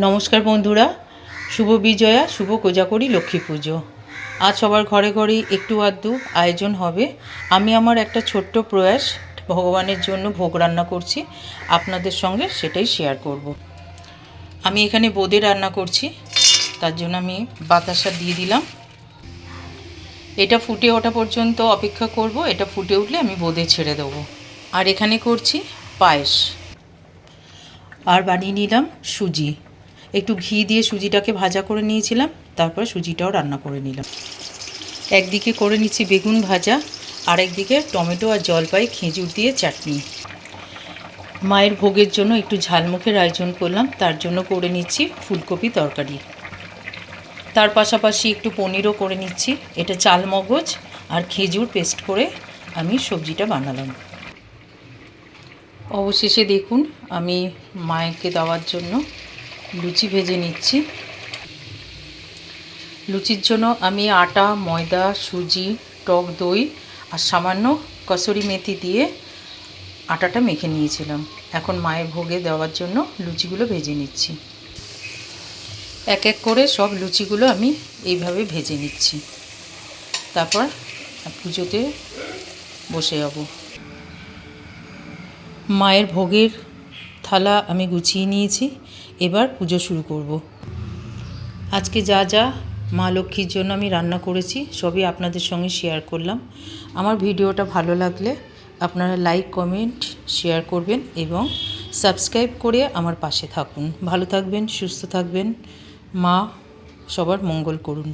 নমস্কার বন্ধুরা, শুভ বিজয়া, শুভ কোজাগরী লক্ষ্মী পুজো। আজ সবার ঘরে ঘরেই একটু আধটু আয়োজন হবে। আমি আমার একটা ছোট্ট প্রয়াস ভগবানের জন্য ভোগ রান্না করছি, আপনাদের সঙ্গে সেটাই শেয়ার করব। আমি এখানে বোঁদে রান্না করছি, তার জন্য আমি বাতাসা দিয়ে দিলাম। এটা ফুটে ওঠা পর্যন্ত অপেক্ষা করব। এটা ফুটে উঠলে আমি বোঁদে ছেড়ে দেবো। আর এখানে করছি পায়েস। আর বানিয়ে নিলাম সুজি। একটু ঘি দিয়ে সুজিটাকে ভাজা করে নিয়েছিলাম, তারপরে সুজিটাও রান্না করে নিলাম। একদিকে করে নিচ্ছি বেগুন ভাজা, আর একদিকে টমেটো আর জলপাই খেজুর দিয়ে চাটনি। মায়ের ভোগের জন্য একটু ঝালমুখের আয়োজন করলাম, তার জন্য করে নিচ্ছি ফুলকপি তরকারি। তার পাশাপাশি একটু পনিরও করে নিচ্ছি। এটা চাল মগজ আর খেজুর পেস্ট করে আমি সবজিটা বানালাম। অবশেষে দেখুন, আমি মায়েরকে দেওয়ার জন্য লুচি ভেজে নিচ্ছি। লুচির জন্য আমি আটা, ময়দা, সুজি, টক দই আর সামান্য কসুরি মেথি দিয়ে আটাটা মেখে নিয়েছিলাম। এখন মায়ের ভোগে দেওয়ার জন্য লুচিগুলো ভেজে নিচ্ছি। এক এক করে সব লুচিগুলো আমি এইভাবে ভেজে নিচ্ছি, তারপর পুজোতে বসে যাব। মায়ের ভোগের থালা আমি গুছিয়ে নিয়েছি, এবার পুজো শুরু করব। আজকে যা যা মা লক্ষ্মীর জন্য আমি রান্না করেছি সবই আপনাদের সঙ্গে শেয়ার করলাম। আমার ভিডিওটা ভালো লাগলে আপনারা লাইক, কমেন্ট, শেয়ার করবেন এবং সাবস্ক্রাইব করে আমার পাশে থাকুন। ভালো থাকবেন, সুস্থ থাকবেন। মা সবার মঙ্গল করুন।